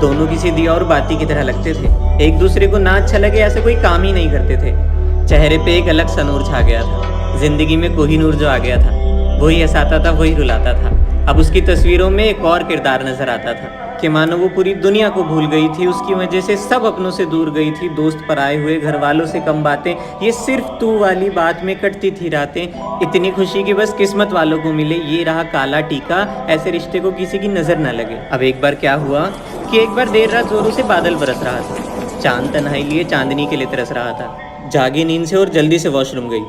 दोनों किसी दिया और बाती की तरह लगते थे। एक दूसरे को ना अच्छा लगे ऐसे कोई काम ही नहीं करते थे। चेहरे पे एक अलग सा नूर छा गया था। जिंदगी में कोहिनूर जो आ गया था, वही हंसाता था, वही रुलाता था। अब उसकी तस्वीरों में एक और किरदार नजर आता था कि मानो वो पूरी दुनिया को भूल गई थी। उसकी वजह से सब अपनों से दूर गई थी। दोस्त पर आए हुए, घर वालों से कम बातें, ये सिर्फ तू वाली बात में कटती थी रातें। इतनी खुशी कि बस किस्मत वालों को मिले, ये रहा काला टीका, ऐसे रिश्ते को किसी की नजर न लगे। अब एक बार क्या हुआ कि एक बार देर रात जोरों से बादल बरस रहा था। चांद तन्हाई लिए चांदनी के लिए तरस रहा था। जागी नींद से और जल्दी से वॉशरूम गई।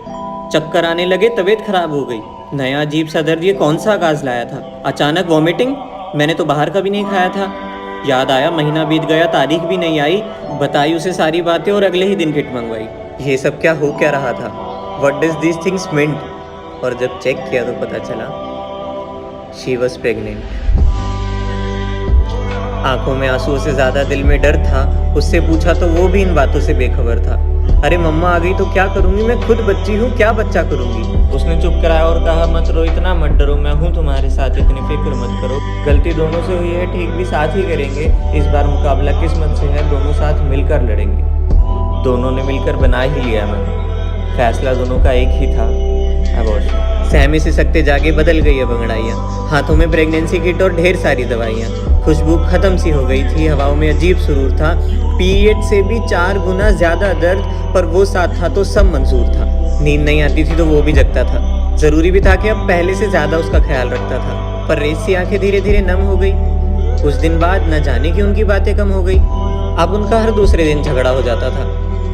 चक्कर आने लगे, तबीयत खराब हो गई। नया अजीब सा दर्द, ये कौन सा आगाज लाया था? अचानक वॉमिटिंग, मैंने तो बाहर का भी नहीं खाया था। याद आया महीना बीत गया, तारीख भी नहीं आई। बताई उसे सारी बातें और अगले ही दिन किट मंगवाई। ये सब क्या हो क्या रहा था? What does this things mean? और जब चेक किया तो पता चला शी वॉज प्रेग्नेंट। आंखों में आंसुओं से ज्यादा दिल में डर था। उससे पूछा तो वो भी इन बातों से बेखबर था। अरे मम्मा आ गई तो क्या करूंगी, मैं खुद बच्ची हूँ, क्या बच्चा करूंगी? उसने चुप कराया और कहा, मत रो, इतना मत डरो, मैं हूँ तुम्हारे साथ, इतनी फिक्र मत करो। गलती दोनों से हुई है, ठीक भी साथ ही करेंगे। इस बार मुकाबला किस्मत से है, दोनों साथ मिलकर लड़ेंगे। दोनों ने मिलकर बना ही लिया मन। फैसला दोनों का एक ही था, अबॉर्शन। सहमे से सकते जागे बदल गई अब अंगड़ाइयाँ। हाथों में प्रेगनेंसी किट और ढेर सारी दवाइयाँ। खुशबू खत्म सी हो गई थी, हवाओं में अजीब सुरूर था। पीरियड से भी 4 गुना ज्यादा दर्द, पर वो साथ था तो सब मंजूर था। नींद नहीं आती थी तो वो भी जगता था। जरूरी भी था कि अब पहले से ज्यादा उसका ख्याल रखता था। पर रेत सी आंखें धीरे धीरे नम हो गई। कुछ दिन बाद न जाने कि उनकी बातें कम हो गई। अब उनका हर दूसरे दिन झगड़ा हो जाता था।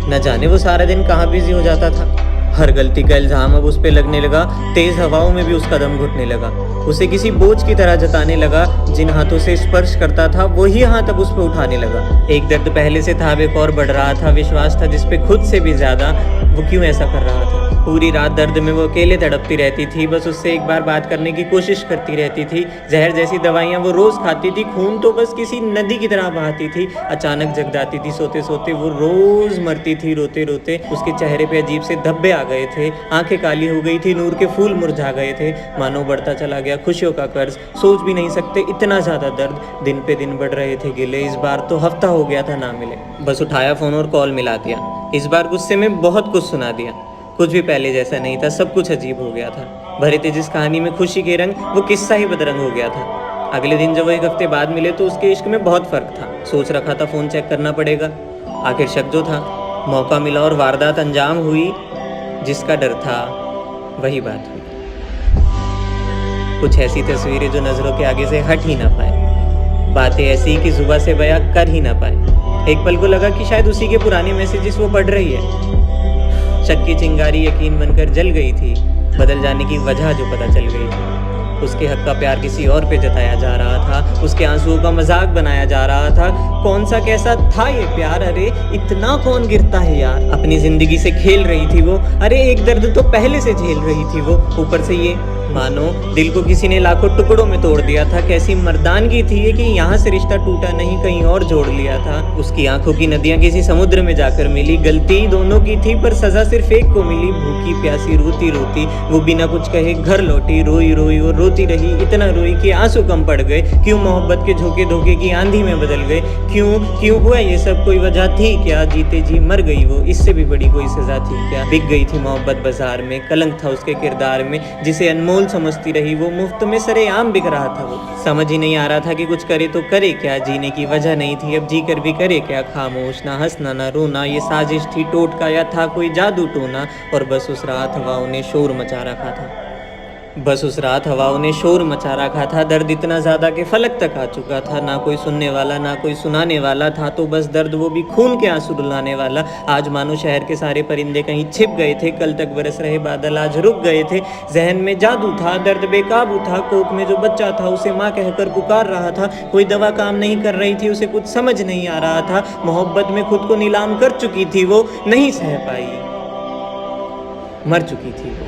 न जाने वो सारा दिन कहाँ बिजी हो जाता था। हर गलती का इल्जाम अब उस पे लगने लगा। तेज हवाओं में भी उसका दम घुटने लगा। उसे किसी बोझ की तरह जताने लगा। जिन हाथों से स्पर्श करता था वही हाथ अब उस पे उठाने लगा। एक दर्द पहले से था, अब एक और बढ़ रहा था। विश्वास था जिस पे खुद से भी ज्यादा। वो क्यों ऐसा कर रहा था? पूरी रात दर्द में वो अकेले तड़पती रहती थी। बस उससे एक बार बात करने की कोशिश करती रहती थी। जहर जैसी दवाइयाँ वो रोज खाती थी। खून तो बस किसी नदी की तरह बहाती थी। अचानक जग जाती थी सोते सोते। वो रोज मरती थी रोते रोते। उसके चेहरे पे अजीब से धब्बे आ गए थे। आंखें काली हो गई थी। नूर के फूल मुरझा गए थे। मानो बढ़ता चला गया खुशियों का कर्ज। सोच भी नहीं सकते इतना ज्यादा दर्द। दिन पे दिन बढ़ रहे थे गिले। इस बार तो हफ्ता हो गया था ना मिले। बस उठाया फोन और कॉल मिला दिया। इस बार गुस्से में बहुत कुछ सुना दिया। कुछ भी पहले जैसा नहीं था, सब कुछ अजीब हो गया था। भरे थे जिस कहानी में खुशी के रंग, वो किस्सा ही बदरंग हो गया था। अगले दिन जब वो एक हफ्ते बाद मिले तो उसके इश्क में बहुत फर्क था। सोच रखा था फोन चेक करना पड़ेगा। आखिर शक जो था, मौका मिला और वारदात अंजाम हुई। जिसका डर था वही बात हुई। कुछ ऐसी तस्वीरें जो नजरों के आगे से हट ही ना पाए। बातें ऐसी कि जुबान से बयां कर ही ना पाए। एक पल को लगा कि शायद उसी के पुराने मैसेजेस वो पढ़ रही है। शक की चिंगारी यकीन बनकर जल गई थी। बदल जाने की वजह जो पता चल गई थी। उसके हक का प्यार किसी और पे जताया जा रहा था। उसके आंसुओं का मजाक बनाया जा रहा था। कौन सा कैसा था ये प्यार? अरे इतना कौन गिरता है यार। अपनी जिंदगी से खेल रही थी वो। अरे एक दर्द तो पहले से झेल रही थी वो, ऊपर से ये। मानो दिल को किसी ने लाखों टुकड़ों में तोड़ दिया था। कैसी मर्दानगी थी ये कि यहाँ से रिश्ता टूटा नहीं, कहीं और जोड़ लिया था। उसकी आंखों की नदियां किसी समुद्र में जाकर मिली। गलती दोनों की थी पर सजा सिर्फ एक को मिली। भूखी प्यासी रोती रोती वो बिना कुछ कहे घर लौटी। रोई रोई और रोती रही, इतना रोई कि आंसू कम पड़ गए। क्यों मोहब्बत के झोंके धोखे की आंधी में बदल गए? क्यों हुआ ये सब? कोई वजह थी क्या? जीते जी मर गई वो, इससे भी बड़ी कोई सजा थी क्या? बिक गई थी मोहब्बत बाजार में। कलंक था उसके किरदार में। जिसे अनमोल समझती रही वो मुफ्त में सरेआम बिक रहा था वो। समझ ही नहीं आ रहा था कि कुछ करे तो करे क्या। जीने की वजह नहीं थी, अब जी कर भी करे क्या? खामोश, ना हंसना ना रोना। ये साजिश थी टोटका या था कोई जादू टोना? और बस उस रात हवाओं ने शोर मचा रखा था। बस उस रात हवाओं ने शोर मचा रखा था। दर्द इतना ज्यादा कि फलक तक आ चुका था। ना कोई सुनने वाला ना कोई सुनाने वाला था। तो बस दर्द, वो भी खून के आंसू रुलाने वाला। आज मानो शहर के सारे परिंदे कहीं छिप गए थे। कल तक बरस रहे बादल आज रुक गए थे। जहन में जादू था, दर्द बेकाबू था। कोख में जो बच्चा था उसे माँ कहकर पुकार रहा था। कोई दवा काम नहीं कर रही थी, उसे कुछ समझ नहीं आ रहा था। मोहब्बत में खुद को नीलाम कर चुकी थी वो, नहीं सह पाई, मर चुकी थी वो।